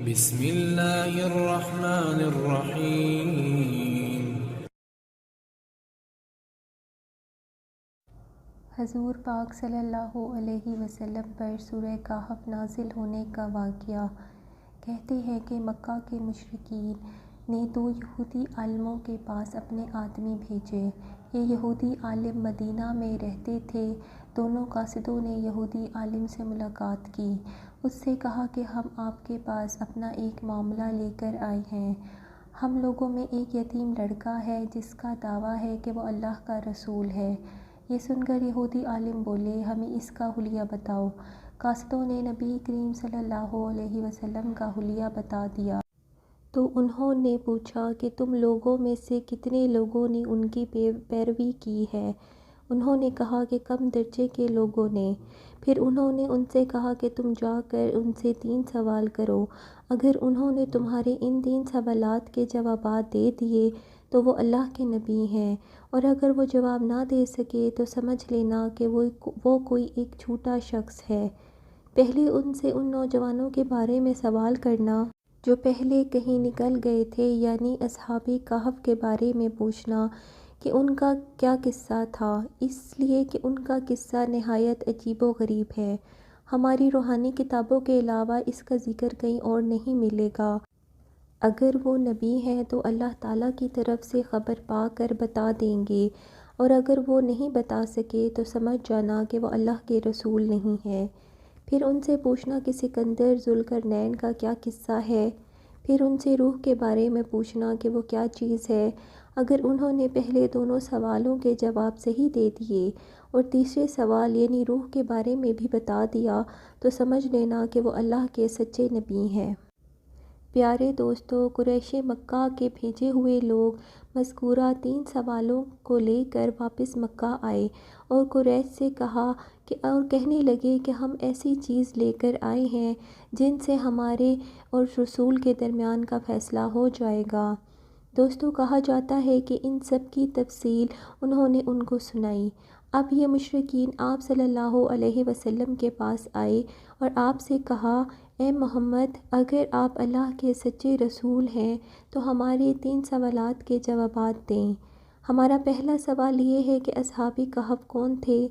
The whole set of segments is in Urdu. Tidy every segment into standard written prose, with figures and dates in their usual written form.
بسم اللہ الرحمن الرحیم۔ حضور پاک صلی اللہ علیہ وسلم پر سورہ کہف نازل ہونے کا واقعہ۔ کہتے ہیں کہ مکہ کے مشرکین نے 2 یہودی عالموں کے پاس اپنے آدمی بھیجے۔ یہ یہودی عالم مدینہ میں رہتے تھے۔ دونوں قاصدوں نے یہودی عالم سے ملاقات کی۔ اس سے کہا کہ ہم آپ کے پاس اپنا ایک معاملہ لے کر آئے ہیں۔ ہم لوگوں میں ایک یتیم لڑکا ہے جس کا دعویٰ ہے کہ وہ اللہ کا رسول ہے۔ یہ سن کر یہودی عالم بولے، ہمیں اس کا حلیہ بتاؤ۔ قاصدوں نے نبی کریم صلی اللہ علیہ وسلم کا حلیہ بتا دیا۔ تو انہوں نے پوچھا کہ تم لوگوں میں سے کتنے لوگوں نے ان کی پیروی کی ہے؟ انہوں نے کہا کہ کم درجے کے لوگوں نے۔ پھر انہوں نے ان سے کہا کہ تم جا کر ان سے 3 سوال کرو۔ اگر انہوں نے تمہارے ان 3 سوالات کے جوابات دے دیے تو وہ اللہ کے نبی ہیں، اور اگر وہ جواب نہ دے سکے تو سمجھ لینا کہ وہ کوئی ایک جھوٹا شخص ہے۔ پہلے ان سے ان نوجوانوں کے بارے میں سوال کرنا جو پہلے کہیں نکل گئے تھے، یعنی اصحاب کہف کے بارے میں پوچھنا کہ ان کا کیا قصہ تھا، اس لیے کہ ان کا قصہ نہایت عجیب و غریب ہے۔ ہماری روحانی کتابوں کے علاوہ اس کا ذکر کہیں اور نہیں ملے گا۔ اگر وہ نبی ہیں تو اللہ تعالیٰ کی طرف سے خبر پا کر بتا دیں گے، اور اگر وہ نہیں بتا سکے تو سمجھ جانا کہ وہ اللہ کے رسول نہیں ہیں۔ پھر ان سے پوچھنا کہ سکندر ذوالقرنین کا کیا قصہ ہے۔ پھر ان سے روح کے بارے میں پوچھنا کہ وہ کیا چیز ہے۔ اگر انہوں نے پہلے دونوں سوالوں کے جواب صحیح دے دیے اور تیسرے سوال یعنی روح کے بارے میں بھی بتا دیا تو سمجھ لینا کہ وہ اللہ کے سچے نبی ہیں۔ پیارے دوستو، قریش مکہ کے بھیجے ہوئے لوگ مذکورہ 3 سوالوں کو لے کر واپس مکہ آئے اور قریش سے کہا اور کہنے لگے کہ ہم ایسی چیز لے کر آئے ہیں جن سے ہمارے اور رسول کے درمیان کا فیصلہ ہو جائے گا۔ دوستو، کہا جاتا ہے کہ ان سب کی تفصیل انہوں نے ان کو سنائی۔ اب یہ مشرکین آپ صلی اللہ علیہ وسلم کے پاس آئے اور آپ سے کہا، اے محمد، اگر آپ اللہ کے سچے رسول ہیں تو ہمارے 3 سوالات کے جوابات دیں۔ ہمارا پہلا سوال یہ ہے کہ اصحاب کہف کون تھے،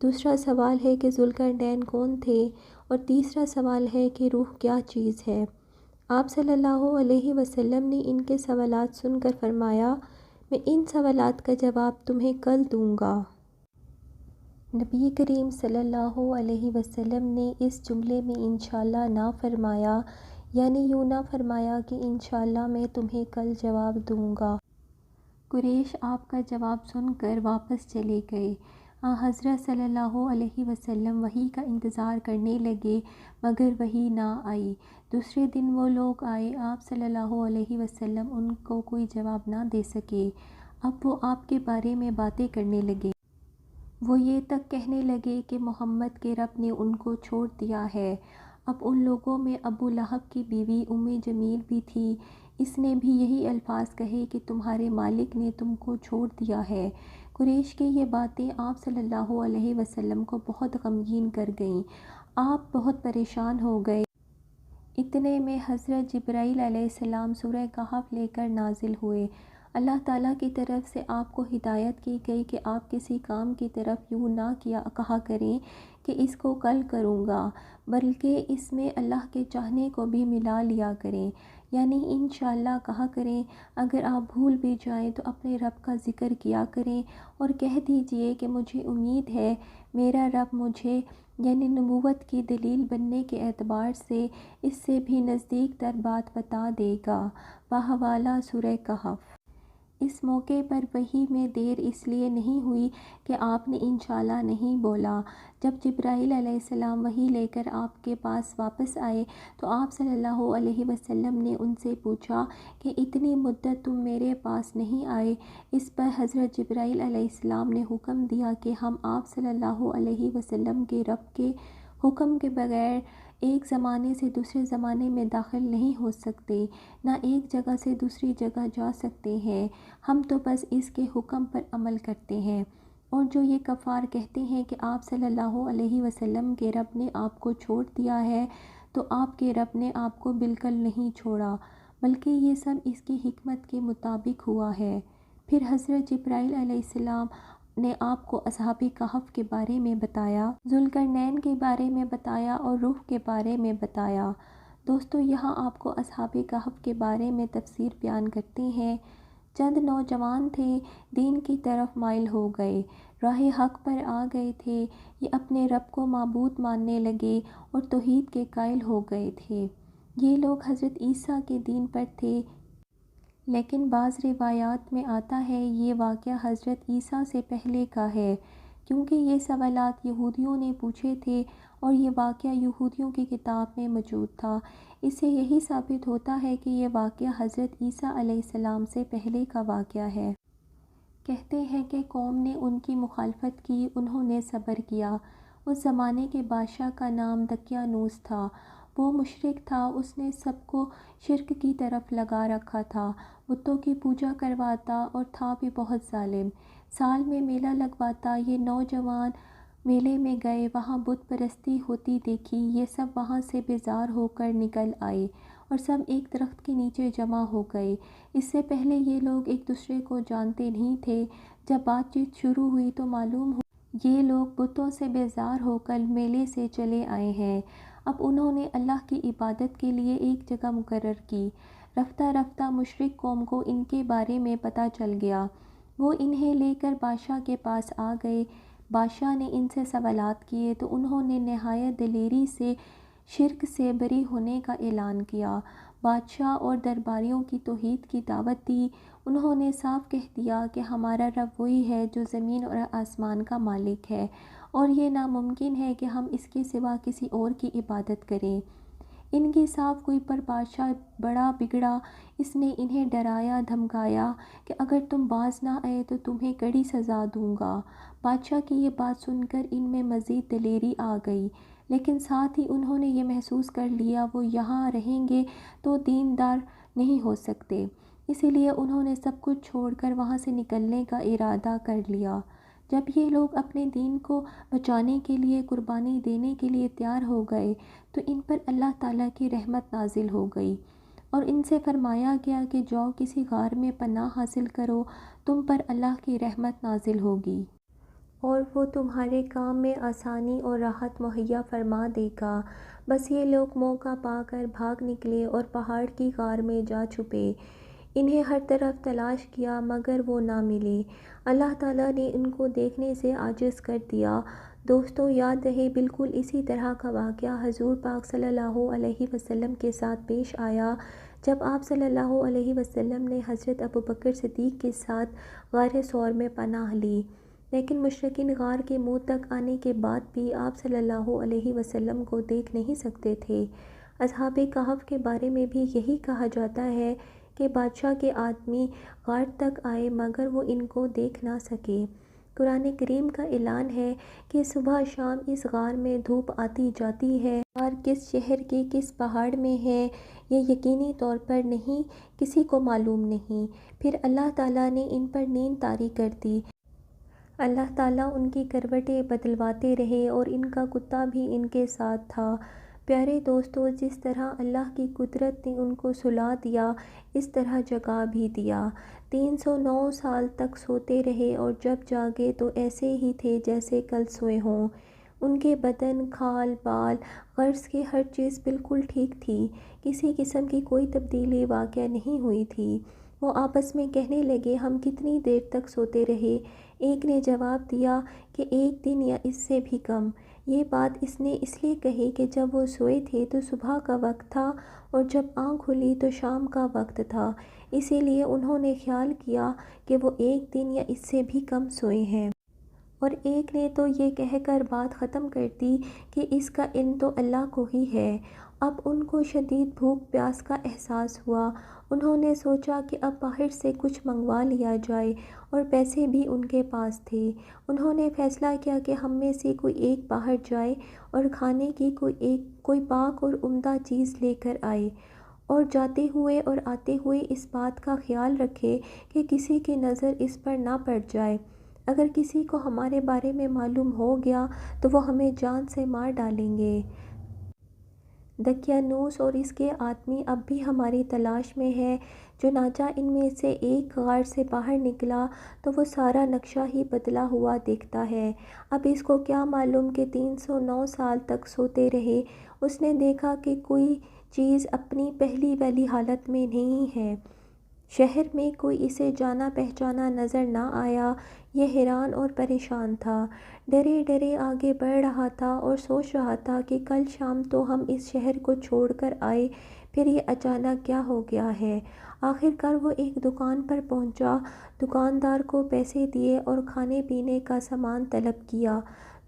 دوسرا سوال ہے کہ ذوالقرنین کون تھے، اور تیسرا سوال ہے کہ روح کیا چیز ہے۔ آپ صلی اللہ علیہ وسلم نے ان کے سوالات سن کر فرمایا، میں ان سوالات کا جواب تمہیں کل دوں گا۔ نبی کریم صلی اللہ علیہ وسلم نے اس جملے میں انشاءاللہ نہ فرمایا، یعنی یوں نہ فرمایا کہ انشاءاللہ میں تمہیں کل جواب دوں گا۔ قریش آپ کا جواب سن کر واپس چلے گئے۔ حضرت صلی اللہ علیہ وسلم وحی کا انتظار کرنے لگے مگر وحی نہ آئی۔ دوسرے دن وہ لوگ آئے، آپ صلی اللہ علیہ وسلم ان کو کوئی جواب نہ دے سکے۔ اب وہ آپ کے بارے میں باتیں کرنے لگے۔ وہ یہ تک کہنے لگے کہ محمد کے رب نے ان کو چھوڑ دیا ہے۔ اب ان لوگوں میں ابو لہب کی بیوی جمیل بھی تھی۔ اس نے بھی یہی الفاظ کہے کہ تمہارے مالک نے تم کو چھوڑ دیا ہے۔ قریش کی یہ باتیں آپ صلی اللہ علیہ وسلم کو بہت غمگین کر گئیں۔ آپ بہت پریشان ہو گئے۔ اتنے میں حضرت جبرائیل علیہ السلام سورہ کہف لے کر نازل ہوئے۔ اللہ تعالیٰ کی طرف سے آپ کو ہدایت کی گئی کہ آپ کسی کام کی طرف یوں نہ کہا کریں کہ اس کو کل کروں گا، بلکہ اس میں اللہ کے چاہنے کو بھی ملا لیا کریں، یعنی انشاءاللہ کہا کریں۔ اگر آپ بھول بھی جائیں تو اپنے رب کا ذکر کیا کریں اور کہہ دیجئے کہ مجھے امید ہے میرا رب مجھے، یعنی نبوت کی دلیل بننے کے اعتبار سے، اس سے بھی نزدیک تر بات بتا دے گا۔ بحوالہ سورہ کہف۔ اس موقع پر وحی میں دیر اس لیے نہیں ہوئی کہ آپ نے انشاءاللہ نہیں بولا۔ جب جبرائیل علیہ السلام وحی لے کر آپ کے پاس واپس آئے تو آپ صلی اللہ علیہ وسلم نے ان سے پوچھا کہ اتنی مدت تم میرے پاس نہیں آئے۔ اس پر حضرت جبرائیل علیہ السلام نے حکم دیا کہ ہم آپ صلی اللہ علیہ وسلم کے رب کے حکم کے بغیر ایک زمانے سے دوسرے زمانے میں داخل نہیں ہو سکتے، نہ ایک جگہ سے دوسری جگہ جا سکتے ہیں۔ ہم تو بس اس کے حکم پر عمل کرتے ہیں۔ اور جو یہ کفار کہتے ہیں کہ آپ صلی اللہ علیہ وسلم کے رب نے آپ کو چھوڑ دیا ہے، تو آپ کے رب نے آپ کو بالکل نہیں چھوڑا، بلکہ یہ سب اس کی حکمت کے مطابق ہوا ہے۔ پھر حضرت جبرائیل علیہ السلام نے آپ کو اصحاب کہف کے بارے میں بتایا، ذوالقرنین کے بارے میں بتایا اور روح کے بارے میں بتایا۔ دوستو، یہاں آپ کو اصحاب کہف کے بارے میں تفسیر بیان کرتے ہیں۔ چند نوجوان تھے، دین کی طرف مائل ہو گئے، راہ حق پر آ گئے تھے، یہ اپنے رب کو معبود ماننے لگے اور توحید کے قائل ہو گئے تھے۔ یہ لوگ حضرت عیسیٰ کے دین پر تھے، لیکن بعض روایات میں آتا ہے یہ واقعہ حضرت عیسیٰ سے پہلے کا ہے، کیونکہ یہ سوالات یہودیوں نے پوچھے تھے اور یہ واقعہ یہودیوں کی کتاب میں موجود تھا۔ اس سے یہی ثابت ہوتا ہے کہ یہ واقعہ حضرت عیسیٰ علیہ السلام سے پہلے کا واقعہ ہے۔ کہتے ہیں کہ قوم نے ان کی مخالفت کی، انہوں نے صبر کیا۔ اس زمانے کے بادشاہ کا نام دقیانوس تھا، وہ مشرک تھا، اس نے سب کو شرک کی طرف لگا رکھا تھا، بتوں کی پوجا کرواتا اور تھا بھی بہت ظالم۔ سال میں میلہ لگواتا، یہ نوجوان میلے میں گئے، وہاں بت پرستی ہوتی دیکھی، یہ سب وہاں سے بیزار ہو کر نکل آئے اور سب ایک درخت کے نیچے جمع ہو گئے۔ اس سے پہلے یہ لوگ ایک دوسرے کو جانتے نہیں تھے۔ جب بات چیت شروع ہوئی تو معلوم ہوا یہ لوگ بتوں سے بیزار ہو کر میلے سے چلے آئے ہیں۔ اب انہوں نے اللہ کی عبادت کے لیے ایک جگہ مقرر کی۔ رفتہ رفتہ مشرک قوم کو ان کے بارے میں پتہ چل گیا، وہ انہیں لے کر بادشاہ کے پاس آ گئے۔ بادشاہ نے ان سے سوالات کیے تو انہوں نے نہایت دلیری سے شرک سے بری ہونے کا اعلان کیا۔ بادشاہ اور درباریوں کی توحید کی دعوت دی۔ انہوں نے صاف کہہ دیا کہ ہمارا رب وہی ہے جو زمین اور آسمان کا مالک ہے، اور یہ ناممکن ہے کہ ہم اس کے سوا کسی اور کی عبادت کریں۔ ان کی صاف ہوئی پر بادشاہ بڑا بگڑا، اس نے انہیں ڈرایا دھمکایا کہ اگر تم باز نہ آئے تو تمہیں کڑی سزا دوں گا۔ بادشاہ کی یہ بات سن کر ان میں مزید دلیری آ گئی، لیکن ساتھ ہی انہوں نے یہ محسوس کر لیا وہ یہاں رہیں گے تو دیندار نہیں ہو سکتے، اسی لیے انہوں نے سب کچھ چھوڑ کر وہاں سے نکلنے کا ارادہ کر لیا۔ جب یہ لوگ اپنے دین کو بچانے کے لیے قربانی دینے کے لیے تیار ہو گئے تو ان پر اللہ تعالیٰ کی رحمت نازل ہو گئی اور ان سے فرمایا گیا کہ جاؤ کسی غار میں پناہ حاصل کرو، تم پر اللہ کی رحمت نازل ہوگی اور وہ تمہارے کام میں آسانی اور راحت مہیا فرما دے گا۔ بس یہ لوگ موقع پا کر بھاگ نکلے اور پہاڑ کی غار میں جا چھپے۔ انہیں ہر طرف تلاش کیا مگر وہ نہ ملے۔ اللہ تعالیٰ نے ان کو دیکھنے سے عاجز کر دیا۔ دوستو، یاد رہے بالکل اسی طرح کا واقعہ حضور پاک صلی اللہ علیہ وسلم کے ساتھ پیش آیا جب آپ صلی اللہ علیہ وسلم نے حضرت ابوبکر صدیق کے ساتھ غار ثور میں پناہ لی، لیکن مشرکین غار کے منہ تک آنے کے بعد بھی آپ صلی اللہ علیہ وسلم کو دیکھ نہیں سکتے تھے۔ اصحاب کہف کے بارے میں بھی یہی کہا جاتا ہے کہ بادشاہ کے آدمی غار تک آئے مگر وہ ان کو دیکھ نہ سکے۔ قرآن کریم کا اعلان ہے کہ صبح شام اس غار میں دھوپ آتی جاتی ہے۔ غار کس شہر کے کس پہاڑ میں ہے یہ یقینی طور پر نہیں، کسی کو معلوم نہیں۔ پھر اللہ تعالیٰ نے ان پر نیند طاری کر دی۔ اللہ تعالیٰ ان کی کروٹیں بدلواتے رہے اور ان کا کتا بھی ان کے ساتھ تھا۔ پیارے دوستو، جس طرح اللہ کی قدرت نے ان کو سلا دیا، اس طرح جگا بھی دیا۔ 309 سال تک سوتے رہے اور جب جاگے تو ایسے ہی تھے جیسے کل سوئے ہوں۔ ان کے بدن، کھال بال، غرض کہ ہر چیز بالکل ٹھیک تھی، کسی قسم کی کوئی تبدیلی واقع نہیں ہوئی تھی۔ وہ آپس میں کہنے لگے، ہم کتنی دیر تک سوتے رہے؟ ایک نے جواب دیا کہ 1 دن یا اس سے بھی کم۔ یہ بات اس نے اس لیے کہی کہ جب وہ سوئے تھے تو صبح کا وقت تھا اور جب آنکھ کھلی تو شام کا وقت تھا، اسی لیے انہوں نے خیال کیا کہ وہ 1 دن یا اس سے بھی کم سوئے ہیں۔ اور ایک نے تو یہ کہہ کر بات ختم کر دی کہ اس کا علم تو اللہ کو ہی ہے۔ اب ان کو شدید بھوک پیاس کا احساس ہوا۔ انہوں نے سوچا کہ اب باہر سے کچھ منگوا لیا جائے اور پیسے بھی ان کے پاس تھے۔ انہوں نے فیصلہ کیا کہ ہم میں سے کوئی ایک باہر جائے اور کھانے کی کوئی پاک اور عمدہ چیز لے کر آئے، اور جاتے ہوئے اور آتے ہوئے اس بات کا خیال رکھے کہ کسی کی نظر اس پر نہ پڑ جائے۔ اگر کسی کو ہمارے بارے میں معلوم ہو گیا تو وہ ہمیں جان سے مار ڈالیں گے۔ دقیانوس اور اس کے آدمی اب بھی ہماری تلاش میں ہے۔ چنانچہ ان میں سے ایک غار سے باہر نکلا تو وہ سارا نقشہ ہی بدلا ہوا دیکھتا ہے۔ اب اس کو کیا معلوم کہ 309 سال تک سوتے رہے۔ اس نے دیکھا کہ کوئی چیز اپنی پہلی والی حالت میں نہیں ہے۔ شہر میں کوئی اسے جانا پہچانا نظر نہ آیا۔ یہ حیران اور پریشان تھا، ڈرے ڈرے آگے بڑھ رہا تھا اور سوچ رہا تھا کہ کل شام تو ہم اس شہر کو چھوڑ کر آئے، پھر یہ اچانک کیا ہو گیا ہے۔ آخر کار وہ ایک دکان پر پہنچا، دکاندار کو پیسے دیے اور کھانے پینے کا سامان طلب کیا۔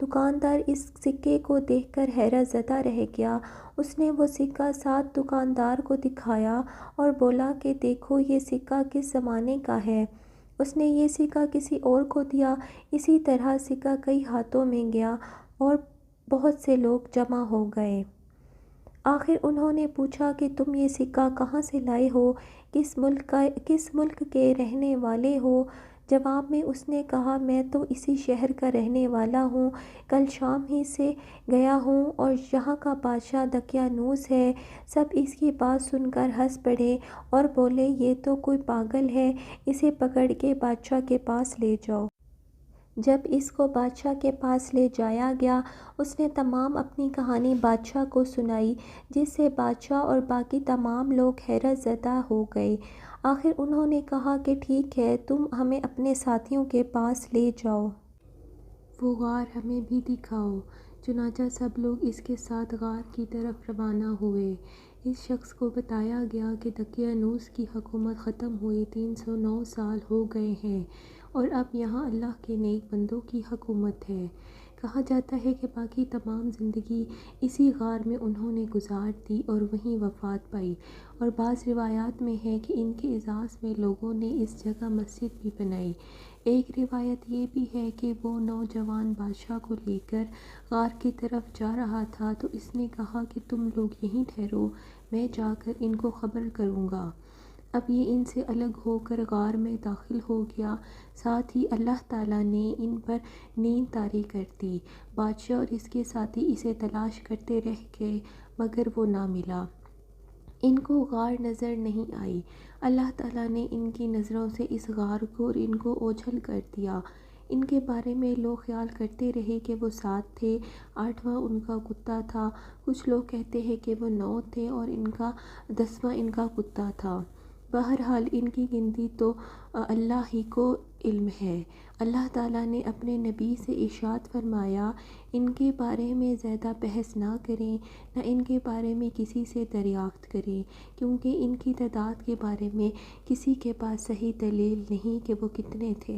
دکاندار اس سکے کو دیکھ کر حیرت زدہ رہ گیا۔ اس نے وہ سکہ ساتھ دکاندار کو دکھایا اور بولا کہ دیکھو یہ سکہ کس زمانے کا ہے۔ اس نے یہ سکہ کسی اور کو دیا۔ اسی طرح سکہ کئی ہاتھوں میں گیا اور بہت سے لوگ جمع ہو گئے۔ آخر انہوں نے پوچھا کہ تم یہ سکہ کہاں سے لائے ہو، کس ملک کے رہنے والے ہو؟ جواب میں اس نے کہا میں تو اسی شہر کا رہنے والا ہوں، کل شام ہی سے گیا ہوں اور یہاں کا بادشاہ دقیانوس ہے۔ سب اس کی بات سن کر ہنس پڑے اور بولے یہ تو کوئی پاگل ہے، اسے پکڑ کے بادشاہ کے پاس لے جاؤ۔ جب اس کو بادشاہ کے پاس لے جایا گیا، اس نے تمام اپنی کہانی بادشاہ کو سنائی، جس سے بادشاہ اور باقی تمام لوگ حیرت زدہ ہو گئے۔ آخر انہوں نے کہا کہ ٹھیک ہے، تم ہمیں اپنے ساتھیوں کے پاس لے جاؤ۔ وہ غار ہمیں بھی دکھاؤ۔ چنانچہ سب لوگ اس کے ساتھ غار کی طرف روانہ ہوئے۔ اس شخص کو بتایا گیا کہ دقیانوس کی حکومت ختم ہوئے 309 سال ہو گئے ہیں اور اب یہاں اللہ کے نیک بندوں کی حکومت ہے۔ کہا جاتا ہے کہ باقی تمام زندگی اسی غار میں انہوں نے گزار دی اور وہیں وفات پائی، اور بعض روایات میں ہے کہ ان کے اعزاز میں لوگوں نے اس جگہ مسجد بھی بنائی۔ ایک روایت یہ بھی ہے کہ وہ نوجوان بادشاہ کو لے کر غار کی طرف جا رہا تھا تو اس نے کہا کہ تم لوگ یہیں ٹھہرو، میں جا کر ان کو خبر کروں گا۔ اب یہ ان سے الگ ہو کر غار میں داخل ہو گیا، ساتھ ہی اللہ تعالیٰ نے ان پر نیند طاری کر دی۔ بادشاہ اور اس کے ساتھی اسے تلاش کرتے رہ گئے مگر وہ نہ ملا۔ ان کو غار نظر نہیں آئی۔ اللہ تعالیٰ نے ان کی نظروں سے اس غار کو اور ان کو اوجھل کر دیا۔ ان کے بارے میں لوگ خیال کرتے رہے کہ وہ 7 تھے، 8واں ان کا کتا تھا، کچھ لوگ کہتے ہیں کہ وہ 9 تھے اور 10واں ان کا کتا تھا۔ بہرحال ان کی گنتی تو اللہ ہی کو علم ہے۔ اللہ تعالیٰ نے اپنے نبی سے ارشاد فرمایا ان کے بارے میں زیادہ بحث نہ کریں، نہ ان کے بارے میں کسی سے دریافت کریں، کیونکہ ان کی تعداد کے بارے میں کسی کے پاس صحیح دلیل نہیں کہ وہ کتنے تھے۔